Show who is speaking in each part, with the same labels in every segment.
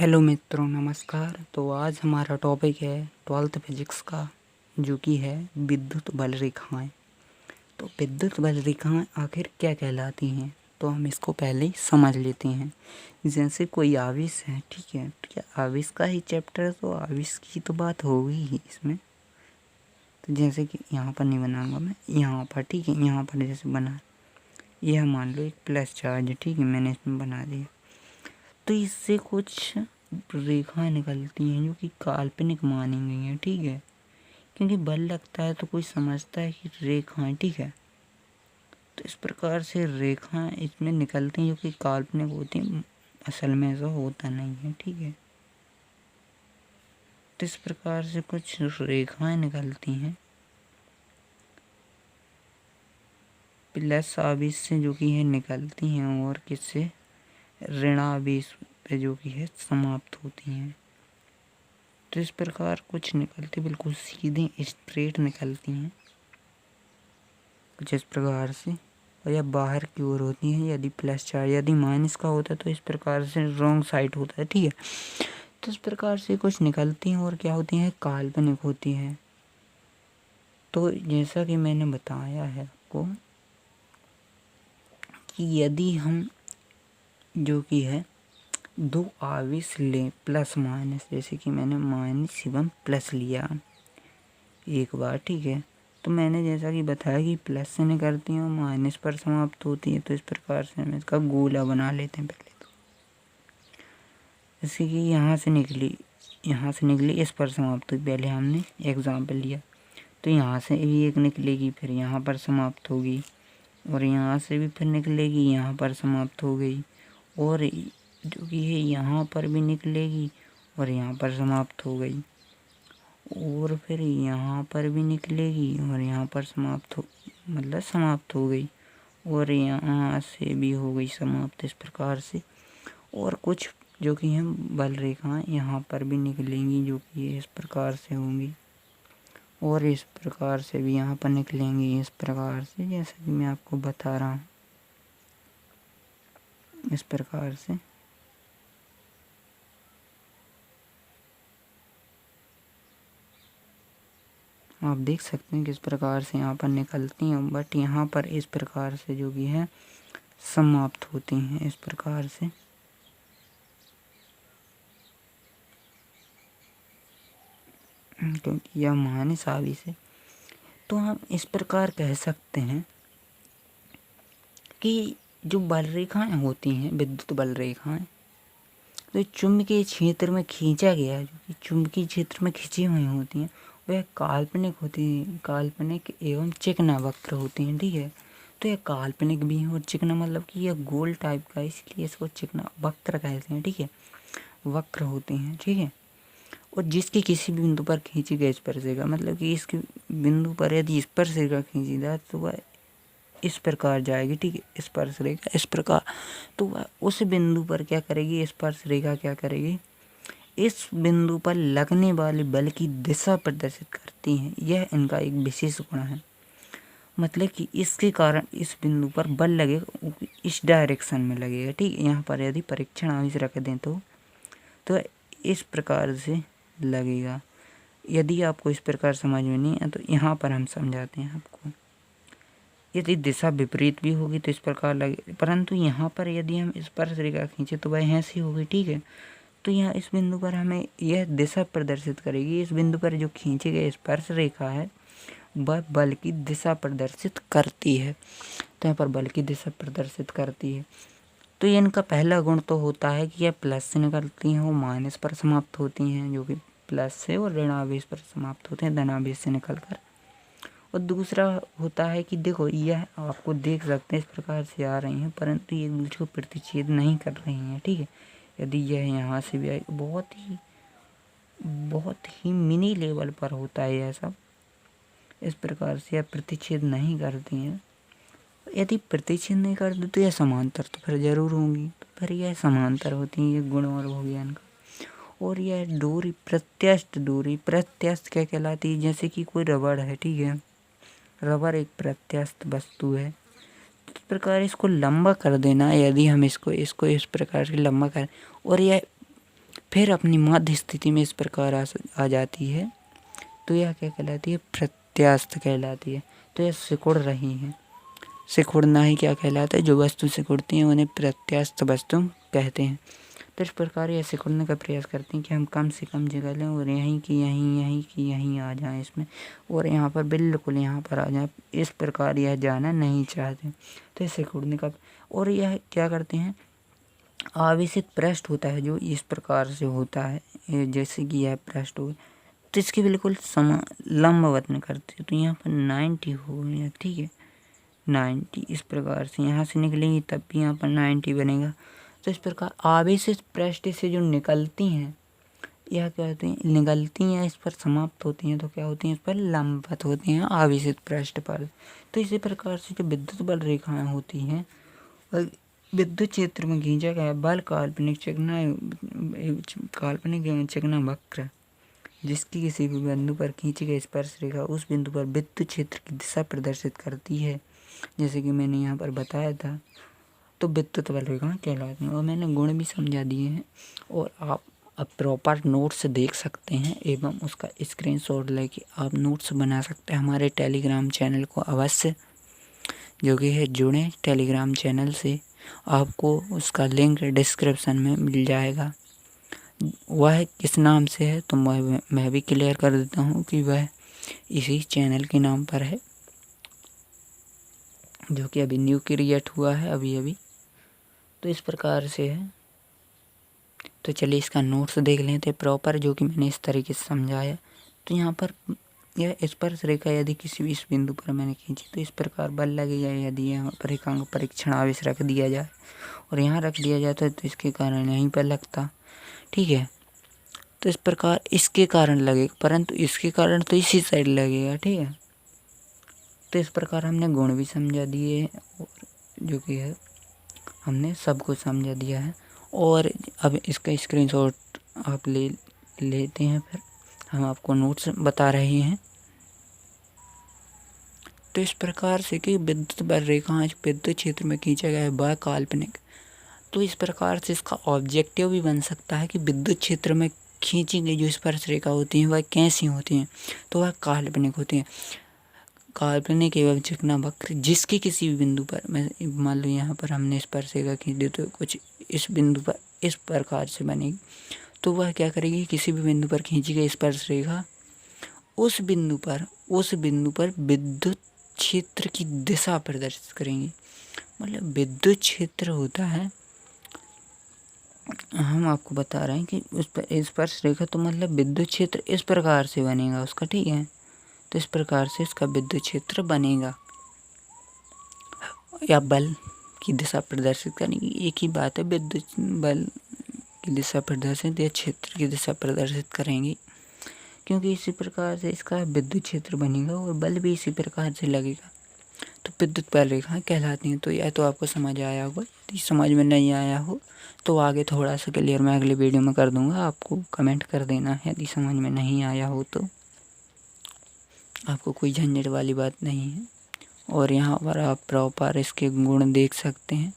Speaker 1: Hello मित्रों, नमस्कार। तो आज हमारा टॉपिक है 12th फिजिक्स का, जो कि है विद्युत बल रेखाएं। तो विद्युत बल रेखाएं आखिर क्या कहलाती हैं, तो हम इसको पहले ही समझ लेते हैं। जैसे कोई आवेश है, ठीक है, तो आवेश का ही चैप्टर है, तो आवेश की तो बात होगी ही इसमें। तो जैसे कि यहाँ पर नहीं बनाऊंगा मैं, यहाँ पर, ठीक है, यहाँ पर जैसे बना, यह मान लो एक प्लस चार्ज है, ठीक है, मैंने इसमें बना दिया। तो इससे कुछ रेखाएं निकलती हैं जो कि काल्पनिक मानी गई हैं, ठीक है, क्योंकि बल लगता है तो कोई समझता है कि रेखाएं, ठीक है। तो इस प्रकार से रेखाएं इसमें निकलती हैं जो कि काल्पनिक होती हैं, असल में ऐसा होता नहीं है, ठीक है। तो इस प्रकार से कुछ रेखाएं निकलती हैं प्लस आवेश से जो कि है निकलती हैं, और किससे, ऋण आवेश पे जो कि है समाप्त होती हैं। तो इस प्रकार कुछ निकलती बिल्कुल सीधे स्ट्रेट निकलती हैं कुछ इस प्रकार से, और यह बाहर की ओर होती है। यदि प्लस चार्ज, यदि माइनस का होता है तो इस प्रकार से रॉन्ग साइड होता है, ठीक है। तो इस प्रकार से कुछ निकलती हैं और क्या होती हैं, काल्पनिक होती हैं। तो जैसा कि मैंने बताया है आपको कि यदि हम जो कि है दो आवेश लें प्लस माइनस, जैसे कि मैंने माइनस एवं प्लस लिया एक बार, ठीक है, तो मैंने जैसा कि बताया कि प्लस से निकलती हैं और माइनस पर समाप्त होती है। तो इस प्रकार से हम इसका गोला बना लेते हैं पहले। तो जैसे कि यहाँ से निकली इस पर समाप्त हुई, पहले हमने एग्जाम्पल लिया। तो यहाँ से भी एक निकलेगी, फिर यहाँ पर समाप्त होगी, और यहाँ से भी फिर निकलेगी, यहाँ पर समाप्त हो गई, और जो कि है यहाँ पर भी निकलेगी और यहाँ पर समाप्त हो गई, और फिर यहाँ पर भी निकलेगी और यहाँ पर समाप्त हो गई, और यहाँ से भी हो गई समाप्त, इस प्रकार से। और कुछ जो कि हैं बल रेखाएं यहाँ पर भी निकलेंगी, जो कि इस प्रकार से होंगी, और इस प्रकार से भी यहाँ पर निकलेंगी, इस प्रकार से, जैसा कि मैं आपको बता रहा हूँ, इस प्रकार से। आप देख सकते हैं किस प्रकार से यहाँ पर निकलती हैं, बट यहाँ पर इस प्रकार से जो कि है समाप्त होती हैं, इस प्रकार से। क्योंकि यह माइनस आवेश है, तो हम इस प्रकार कह सकते हैं कि जो बल रेखाएं होती हैं, विद्युत बल रेखाएं, तो चुंबकीय क्षेत्र में खींचा गया है, जो कि चुंबकीय क्षेत्र में खींची हुई होती हैं, वह काल्पनिक होती हैं, काल्पनिक एवं चिकना वक्र होती हैं, ठीक है। तो यह काल्पनिक भी है, और चिकना मतलब कि यह गोल टाइप का, इसलिए इसको चिकना वक्र कहते हैं, ठीक है, वक्र होते हैं, ठीक है। और जिसकी किसी भी बिंदु पर खींची गई स्पर्शिका, मतलब कि इसके बिंदु पर यदि स्पर्शिका खींची जाए तो वह इस प्रकार जाएगी, ठीक है, स्पर्श रेखा इस प्रकार। तो वह उस बिंदु पर क्या करेगी, स्पर्श रेखा क्या करेगी, इस बिंदु पर लगने वाले बल की दिशा प्रदर्शित करती हैं। यह इनका एक विशेष गुण है, मतलब कि इसके कारण इस बिंदु पर बल लगेगा, इस डायरेक्शन में लगेगा, ठीक है। यहाँ पर यदि परीक्षण आवेश रख दें तो इस प्रकार से लगेगा। यदि आपको इस प्रकार समझ में नहीं है तो यहाँ पर हम समझाते हैं आपको। यदि दिशा विपरीत भी होगी तो इस प्रकार लगे, परंतु यहाँ पर यदि हम स्पर्श रेखा खींचे तो वह ऐसी होगी, ठीक है। तो यहाँ इस बिंदु पर हमें यह दिशा प्रदर्शित करेगी, इस बिंदु पर जो खींची गई स्पर्श रेखा है वह बल की दिशा प्रदर्शित करती है। तो यहाँ पर बल की दिशा प्रदर्शित करती है। तो ये इनका पहला गुण तो होता है कि यह प्लस से निकलती हैं, वो माइनस पर समाप्त होती हैं, जो कि प्लस से, और ऋणावेश पर समाप्त होते हैं, धनावेश से निकलकर। और दूसरा होता है कि देखो, यह आपको देख सकते हैं इस प्रकार से आ रही हैं, परंतु एक दूसरे को प्रतिच्छेद नहीं कर रही हैं, ठीक है। यदि यह यहाँ से भी आई, बहुत ही मिनी लेवल पर होता है यह सब, इस प्रकार से यह प्रतिच्छेद नहीं करती हैं। यदि प्रतिच्छेद नहीं करती तो यह समांतर तो फिर जरूर होंगी, तो फिर यह समांतर होती हैं, ये गुण और हो गया इनका। और यह डोरी, प्रत्यस्थ क्या कहलाती है, जैसे कि कोई रबड़ है, ठीक है, रबर एक प्रत्यस्थ वस्तु है। इस प्रकार इसको लंबा कर देना, यदि हम इसको इस प्रकार से लंबा करें, और यह फिर अपनी मध्य स्थिति में इस प्रकार आ जाती है, तो यह क्या कहलाती है? प्रत्यास्थ कहलाती है। तो यह सिकुड़ रही है। सिकुड़ना ही क्या कहलाता है? जो वस्तु सिकुड़ती हैं उन्हें प्रत्यास्थ वस्तु कहते हैं। तो इस प्रकार यह सिकुड़ने का प्रयास करती हैं कि हम कम से कम जगह लें और यहीं की यहीं आ जाएं इसमें, और यहाँ पर बिल्कुल यहाँ पर आ जाएं। इस प्रकार यह जाना नहीं चाहते। तो इस सिकुड़ने का, और यह क्या करते हैं? आवेशित पृष्ठ होता है जो इस प्रकार से होता है, जैसे कि यह पृष्ठ हो, तो इसकी बिल्कुल लंबवत में करते हैं। तो यहाँ पर 90 हो गया, ठीक है, 90 इस प्रकार से यहाँ से निकलेंगी तब भी यहाँ पर 90 बनेगा। तो इस प्रकार आवेशित पृष्ठ से जो निकलती हैं, यह क्या होती हैं? निकलती हैं, इस पर समाप्त होती हैं, तो क्या होती हैं? इस पर लंबवत होती हैं आवेशित पृष्ठ पर। तो इसी प्रकार से जो विद्युत बल रेखाएं होती हैं, विद्युत क्षेत्र में खींचा गया बल काल्पनिक एवं चिकना वक्र जिसकी किसी भी बिंदु पर खींची गई स्पर्श रेखा उस बिंदु पर विद्युत क्षेत्र की दिशा प्रदर्शित करती है, जैसे कि मैंने यहाँ पर बताया था। तो विद्युत बल रेखा कहलाती हैं, और मैंने गुण भी समझा दिए हैं, और आप अब प्रॉपर नोट्स देख सकते हैं एवं उसका स्क्रीनशॉट लेके आप नोट्स बना सकते हैं। हमारे टेलीग्राम चैनल को अवश्य जो कि है जुड़ें टेलीग्राम चैनल से, आपको उसका लिंक डिस्क्रिप्शन में मिल जाएगा। वह किस नाम से है तो मैं भी क्लियर कर देता हूँ कि वह इसी चैनल के नाम पर है, जो कि अभी न्यू क्रिएट हुआ है अभी। तो इस प्रकार से है। तो चलिए इसका नोट्स देख लेते हैं प्रॉपर, जो कि मैंने इस तरीके से समझाया। तो यहाँ पर यह स्पर्श रेखा यदि किसी भी इस बिंदु पर मैंने खींची तो इस प्रकार बल लगेगा। यदि यहाँ पर रेखांक परीक्षण आवेश रख दिया जाए और यहाँ रख दिया जाता है तो इसके कारण यहीं पर लगता, ठीक है। तो इस प्रकार इसके कारण लगेगा, परंतु इसके कारण तो इसी साइड लगेगा, ठीक है। तो इस प्रकार हमने गुण भी समझा दिए और जो कि है हमने सब कुछ समझा दिया है। और अब इसका स्क्रीनशॉट आप लेते हैं, फिर हम आपको नोट्स बता रहे हैं। तो इस प्रकार से कि विद्युत बल रेखाएं विद्युत क्षेत्र में खींचा गया है वह काल्पनिक, तो इस प्रकार से इसका ऑब्जेक्टिव भी बन सकता है कि विद्युत क्षेत्र में खींची गई जो स्पर्श रेखा होती हैं वह कैसी होती हैं, तो वह काल्पनिक होती हैं। काल्पनिक एवं चिकना वक्र जिसके किसी भी बिंदु पर, मैं मान लो यहाँ पर हमने स्पर्श रेखा खींच दी तो कुछ इस बिंदु पर इस प्रकार से बनेगी, तो वह क्या करेगी? किसी भी बिंदु पर खींची गई स्पर्श रेखा उस बिंदु पर विद्युत क्षेत्र की दिशा प्रदर्शित करेंगी। मतलब विद्युत क्षेत्र होता है, हम आपको बता रहे हैं कि उस पर स्पर्श रेखा, तो मतलब विद्युत क्षेत्र इस प्रकार से बनेगा उसका, ठीक है। तो इस प्रकार से इसका विद्युत क्षेत्र बनेगा या बल की दिशा प्रदर्शित करेंगी, एक ही बात है। विद्युत बल की दिशा प्रदर्शित या क्षेत्र की दिशा प्रदर्शित करेंगी, क्योंकि इसी प्रकार से इसका विद्युत क्षेत्र बनेगा और बल भी इसी प्रकार से लगेगा। तो विद्युत बल रेखाएं कहलाती हैं। तो यह तो आपको समझ आया होगा। यदि समझ में नहीं आया हो तो आगे थोड़ा सा क्लियर मैं अगले वीडियो में कर दूंगा, आपको कमेंट कर देना है। यदि समझ में नहीं आया हो तो आपको कोई झंझट वाली बात नहीं है। और यहाँ पर आप प्रॉपर इसके गुण देख सकते हैं।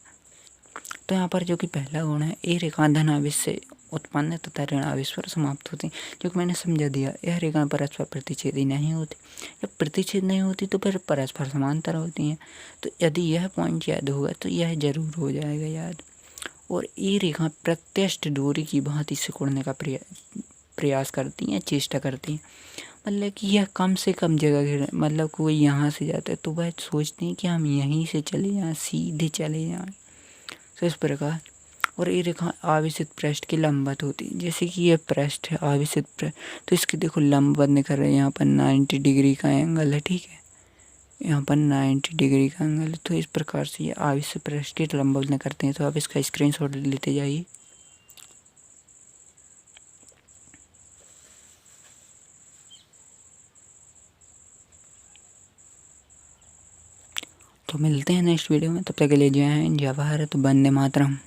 Speaker 1: तो यहाँ पर जो कि पहला गुण है, ये रेखा धन आवेश से उत्पन्न तथा ऋण आवेश पर समाप्त होती, क्योंकि मैंने समझा दिया यह रेखा परस्पर प्रतिच्छेदी नहीं होती। जब प्रतिच्छेद नहीं होती तो फिर परस्पर समांतर होती हैं। तो यदि यह पॉइंट याद होगा तो यह जरूर हो जाएगा याद। और ये रेखा प्रत्यक्ष डोरी की भांति सिकुड़ने का प्रयास करती हैं, चेष्टा करती हैं। मतलब कि यह कम से कम जगह घेर, मतलब कोई यहाँ से जाता है तो वह सोचते हैं कि हम यहीं से चले जाएं, सीधे चले जाएं। तो इस प्रकार, और ये रेखा आवेशित पृष्ठ की लंबवत होती है। जैसे कि यह पृष्ठ है आवेशित पृष्ठ, तो इसकी देखो लंबवत निकल रही है। यहाँ पर 90 डिग्री का एंगल है, ठीक है, यहाँ पर 90 डिग्री का एंगल है। तो इस प्रकार से ये आवेशित पृष्ठ की लंबवत करते हैं। तो आप इसका स्क्रीनशॉट लेते जाइए। तो मिलते हैं नेक्स्ट वीडियो में, तब तक के लिए जय हिंद, जय भारत, वंदे मातरम।